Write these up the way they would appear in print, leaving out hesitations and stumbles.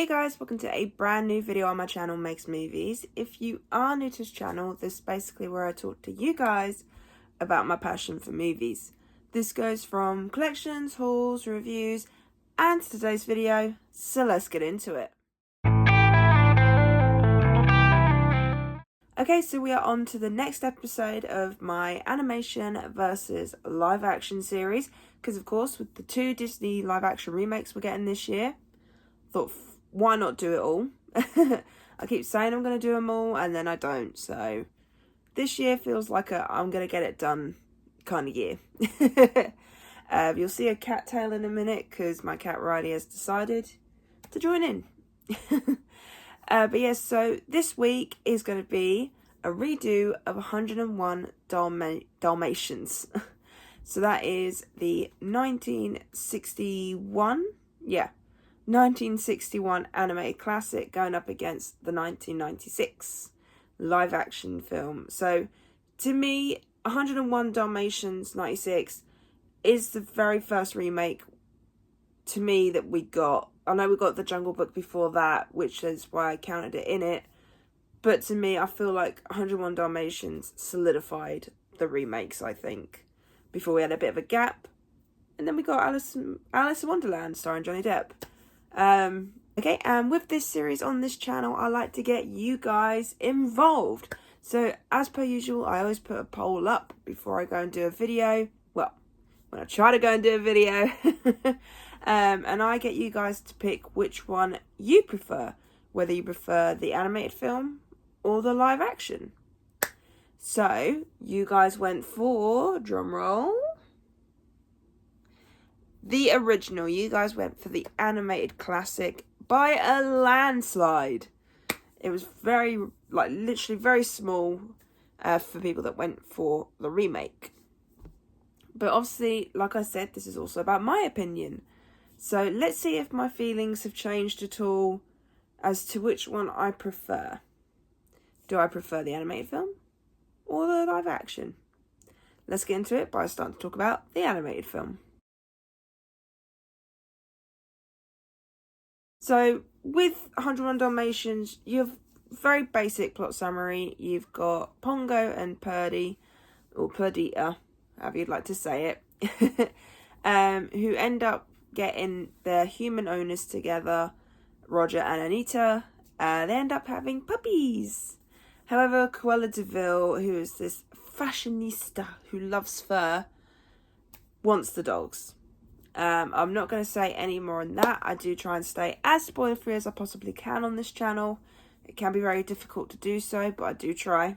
Hey guys, welcome to a brand new video on my channel, Makes Movies. If you are new to this channel, this is basically where I talk to you guys about my passion for movies. This goes from collections, hauls, reviews, and today's video, so let's get into it. Okay, so we are on to the next episode of my animation versus live action series, because of course with the two Disney live action remakes we're getting this year, thought why not do it all? I keep saying I'm going to do them all and then I don't, so this year feels like I'm going to get it done kind of year. You'll see a cat tail in a minute because my cat Riley has decided to join in. But yes, so this week is going to be a redo of 101 Dalmatians. So that is the 1961 animated classic going up against the 1996 live action film. So to me, 101 Dalmatians 96 is the very first remake to me that we got. I know we got The Jungle Book before that, which is why I counted it in it. But to me, I feel like 101 Dalmatians solidified the remakes, I think, before we had a bit of a gap. And then we got Alice in Wonderland starring Johnny Depp. Okay, and with this series on this channel, I like to get you guys involved. So, as per usual, I always put a poll up before I go and do a video. Well, when I try to go and do a video. And I get you guys to pick which one you prefer. Whether you prefer the animated film or the live action. So, you guys went for, drumroll, the original. You guys went for the animated classic by a landslide. It was literally very small for people that went for the remake. But obviously, like I said, this is also about my opinion. So let's see if my feelings have changed at all as to which one I prefer. Do I prefer the animated film or the live action? Let's get into it by starting to talk about the animated film. So, with 101 Dalmatians, you have very basic plot summary. You've got Pongo and Purdy, or Perdita, however you'd like to say it, who end up getting their human owners together, Roger and Anita. They end up having puppies. However, Cruella de Vil, who is this fashionista who loves fur, wants the dogs. I'm not going to say any more on that. I do try and stay as spoiler free as I possibly can on this channel. It can be very difficult to do so, but I do try.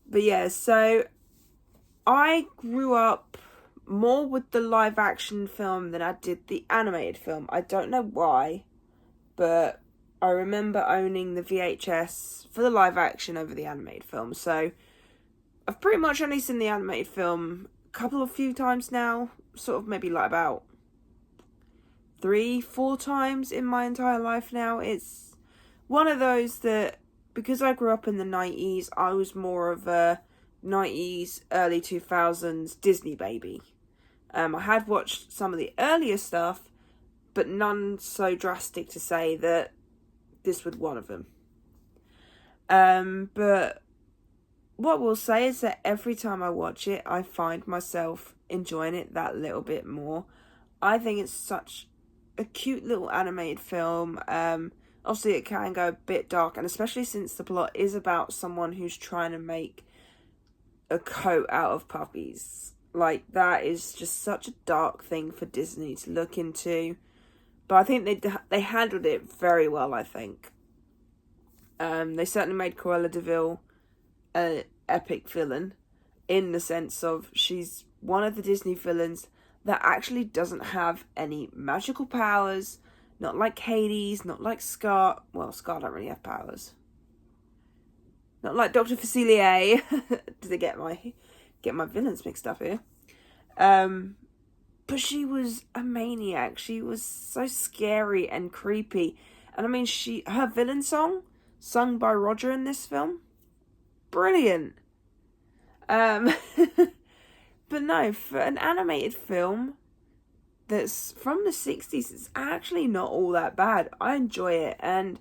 But yeah, so I grew up more with the live action film than I did the animated film. I don't know why, but I remember owning the VHS for the live action over the animated film. So I've pretty much only seen the animated film a few times now. Sort of maybe like about 3-4 times in my entire life now. It's one of those that, because I grew up in the 90s, I was more of a 90s, early 2000s Disney baby. I had watched some of the earlier stuff, but none so drastic to say that this was one of them. But what we'll say is that every time I watch it, I find myself enjoying it that little bit more. I think it's such a cute little animated film. Obviously it can go a bit dark, and especially since the plot is about someone who's trying to make a coat out of puppies. Like, that is just such a dark thing for Disney to look into. But I think they handled it very well, I think. They certainly made Cruella de Vil an epic villain, in the sense of she's one of the Disney villains that actually doesn't have any magical powers. Not like Hades, not like Scar. Well, Scar don't really have powers. Not like Dr. Facilier. Did I get my villains mixed up here? But she was a maniac. She was so scary and creepy. And I mean, her villain song, sung by Roger in this film, brilliant. But no, for an animated film, that's from the 60s, it's actually not all that bad. I enjoy it. And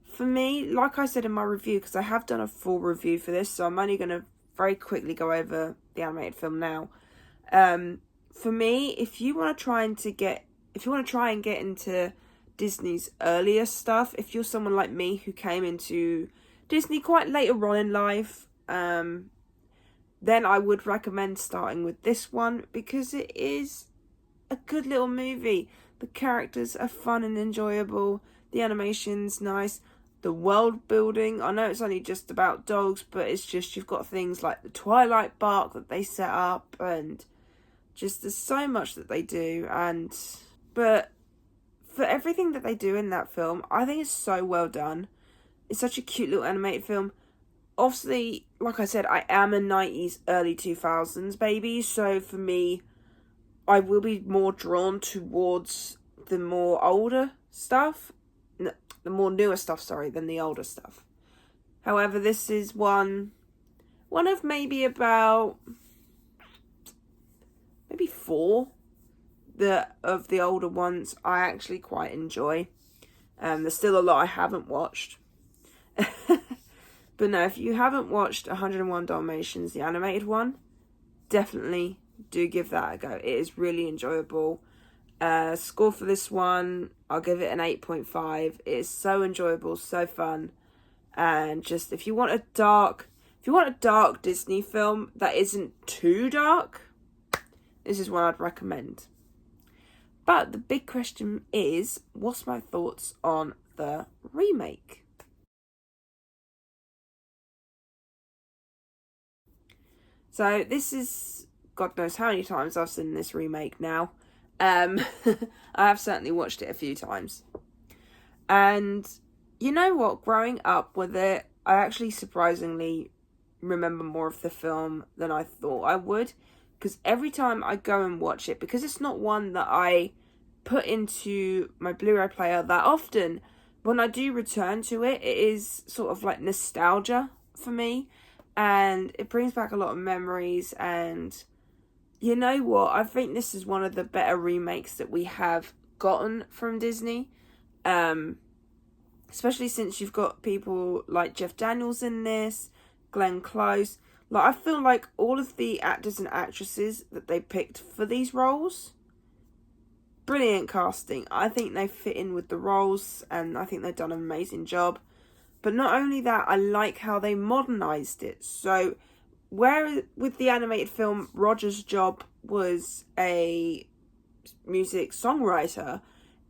for me, like I said in my review, because I have done a full review for this, so I'm only going to very quickly go over the animated film now. For me, if you want to try and get into Disney's earlier stuff, if you're someone like me who came into Disney quite later on in life, then I would recommend starting with this one, because it is a good little movie. The characters are fun and enjoyable. The animation's nice. The world building, I know it's only just about dogs, but it's just, you've got things like the Twilight Bark that they set up, and just there's so much that they do. But for everything that they do in that film, I think it's so well done. It's such a cute little animated film. Obviously, like I said, I am a 90s, early 2000s baby, so for me, I will be more drawn towards the more older stuff. The more newer stuff, than the older stuff. However, this is one of maybe four of the older ones I actually quite enjoy. There's still a lot I haven't watched. But no, if you haven't watched 101 Dalmatians, the animated one, definitely do give that a go. It is really enjoyable. Score for this one, I'll give it an 8.5. It is so enjoyable, so fun, and just if you want a dark Disney film that isn't too dark, this is one I'd recommend. But the big question is, what's my thoughts on the remake? So this is, God knows how many times I've seen this remake now. I have certainly watched it a few times. And you know what? Growing up with it, I actually surprisingly remember more of the film than I thought I would. Because every time I go and watch it, because it's not one that I put into my Blu-ray player that often, when I do return to it, it is sort of like nostalgia for me. And it brings back a lot of memories, and you know what? I think this is one of the better remakes that we have gotten from Disney. Especially since you've got people like Jeff Daniels in this, Glenn Close. Like, I feel like all of the actors and actresses that they picked for these roles, brilliant casting. I think they fit in with the roles, and I think they've done an amazing job. But not only that, I like how they modernised it. So, where with the animated film, Roger's job was a music songwriter,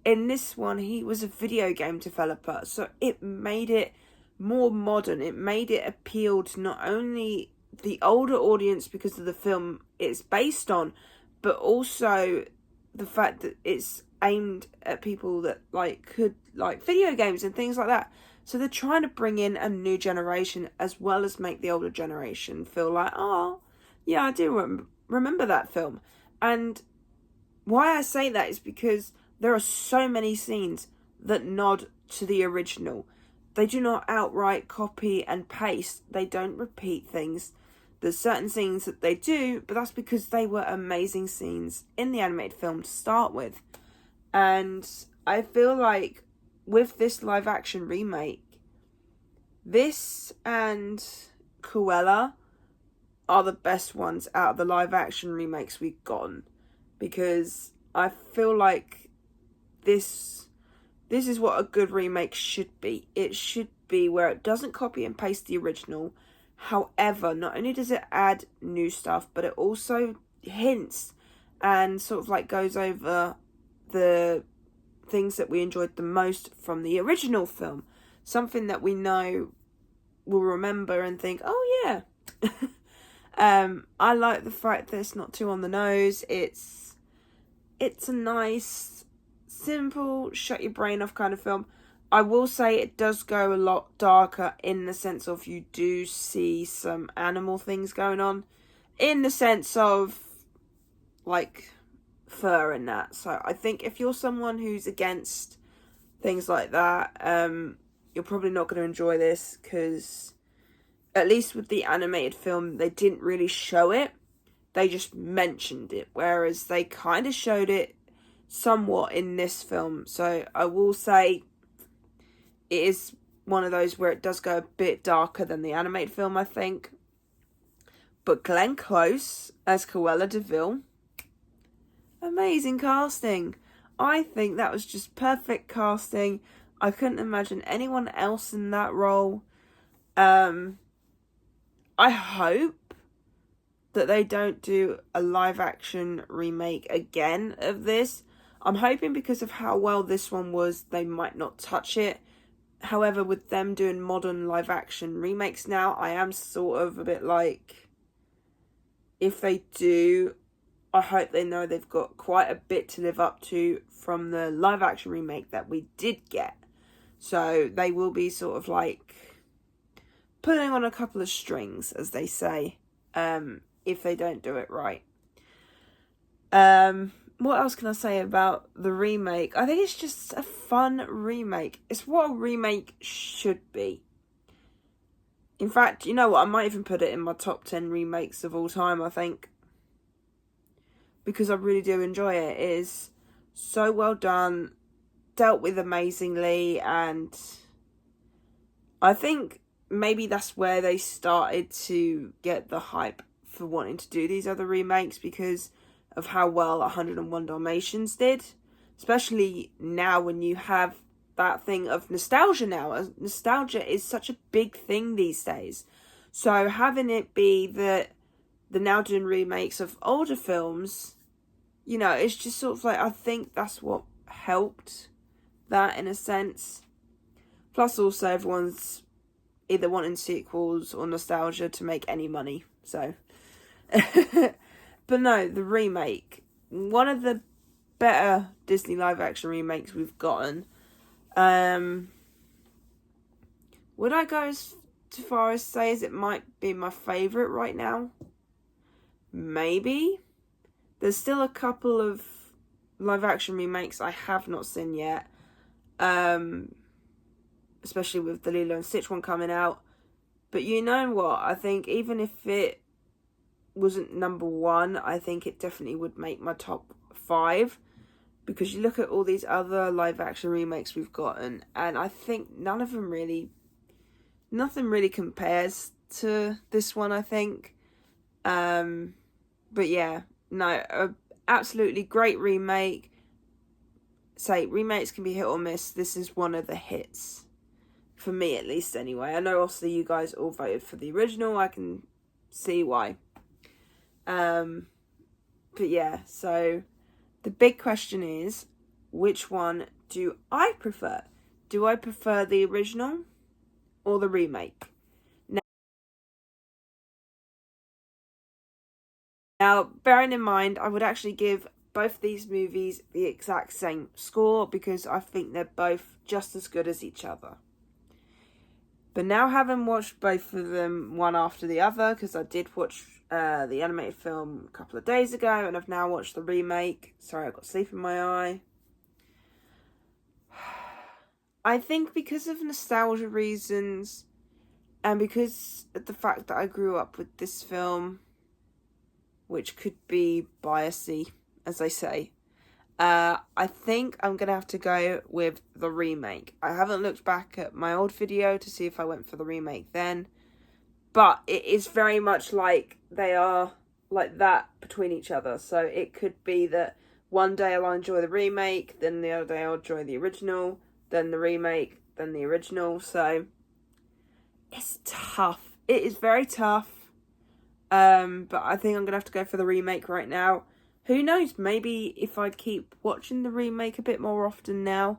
in this one, he was a video game developer. So, it made it more modern. It made it appeal to not only the older audience because of the film it's based on, but also the fact that it's aimed at people that could like video games and things like that. So they're trying to bring in a new generation as well as make the older generation feel like, oh, yeah, I do remember that film. And why I say that is because there are so many scenes that nod to the original. They do not outright copy and paste. They don't repeat things. There's certain scenes that they do, but that's because they were amazing scenes in the animated film to start with. And I feel like with this live action remake, this and Cruella are the best ones out of the live action remakes we've gotten, because I feel like this is what a good remake should be. It should be where it doesn't copy and paste the original. However, not only does it add new stuff, but it also hints and sort of goes over the things that we enjoyed the most from the original film. Something that we know we'll remember and think, oh yeah. I like the fact that it's not too on the nose. It's a nice, simple, shut your brain off kind of film. I will say it does go a lot darker in the sense of you do see some animal things going on. In the sense of, fur and that. So I think if you're someone who's against things like that, you're probably not going to enjoy this, because at least with the animated film, they didn't really show it. They just mentioned it, whereas they kind of showed it somewhat in this film. So I will say it is one of those where it does go a bit darker than the animated film, I think. But Glenn Close as Cruella de Vil, amazing casting. I think that was just perfect casting. I couldn't imagine anyone else in that role. I hope that they don't do a live action remake again of this. I'm hoping because of how well this one was, they might not touch it. However, with them doing modern live action remakes now, I am sort of a bit like, if they do, I hope they know they've got quite a bit to live up to from the live action remake that we did get. So they will be sort of like pulling on a couple of strings, as they say, if they don't do it right. What else can I say about the remake? I think it's just a fun remake. It's what a remake should be. In fact, you know what? I might even put it in my top 10 remakes of all time, I think. Because I really do enjoy it. It is so well done, dealt with amazingly, and I think maybe that's where they started to get the hype for wanting to do these other remakes, because of how well 101 Dalmatians did. Especially now when you have that thing of nostalgia now. Nostalgia is such a big thing these days. So having it be that they're now doing remakes of older films, you know, it's just sort of like, I think that's what helped that in a sense. Plus also everyone's either wanting sequels or nostalgia to make any money. So, but no, the remake, one of the better Disney live action remakes we've gotten. Would I go as far as say as it might be my favourite right now? Maybe. There's still a couple of live action remakes I have not seen yet. Especially with the Lilo and Stitch one coming out. But you know what? I think even if it wasn't number one, I think it definitely would make my top 5. Because you look at all these other live action remakes we've gotten, and I think nothing really compares to this one, I think. But yeah, no, absolutely great remake. Say, remakes can be hit or miss. This is one of the hits. For me, at least, anyway. I know, obviously, you guys all voted for the original. I can see why. But yeah, so the big question is, which one do I prefer? Do I prefer the original or the remake? Now, bearing in mind, I would actually give both these movies the exact same score because I think they're both just as good as each other. But now, having watched both of them one after the other, because I did watch the animated film a couple of days ago, and I've now watched the remake. Sorry, I got sleep in my eye. I think because of nostalgia reasons, and because of the fact that I grew up with this film, which could be biasy, as they say, I think I'm going to have to go with the remake. I haven't looked back at my old video to see if I went for the remake then. But it is very much like they are like that between each other. So it could be that one day I'll enjoy the remake, then the other day I'll enjoy the original, then the remake, then the original. So it's tough. It is very tough. But I think I'm going to have to go for the remake right now. Who knows, maybe if I keep watching the remake a bit more often now,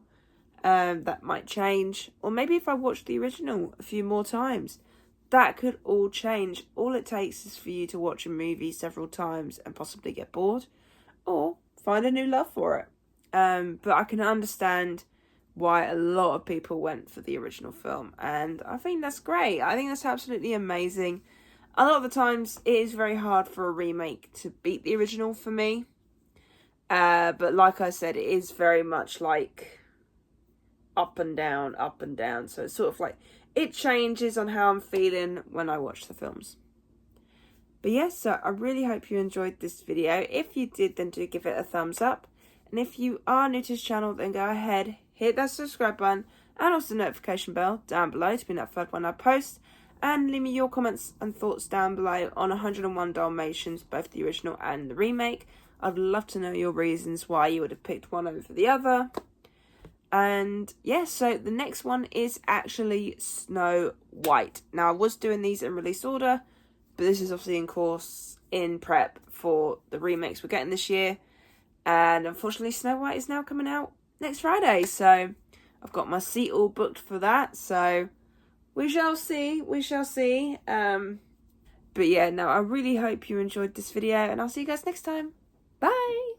that might change. Or maybe if I watch the original a few more times, that could all change. All it takes is for you to watch a movie several times and possibly get bored, or find a new love for it. But I can understand why a lot of people went for the original film, and I think that's great. I think that's absolutely amazing. A lot of the times, it is very hard for a remake to beat the original for me. But like I said, it is very much like up and down, up and down. So it's sort of like, it changes on how I'm feeling when I watch the films. But yes, so I really hope you enjoyed this video. If you did, then do give it a thumbs up. And if you are new to this channel, then go ahead, hit that subscribe button and also the notification bell down below to be notified when I post. And leave me your comments and thoughts down below on 101 Dalmatians, both the original and the remake. I'd love to know your reasons why you would have picked one over the other. And yeah, so the next one is actually Snow White. Now, I was doing these in release order, but this is obviously in prep for the remakes we're getting this year. And unfortunately, Snow White is now coming out next Friday. So I've got my seat all booked for that. So we shall see. But yeah, no, I really hope you enjoyed this video. And I'll see you guys next time. Bye!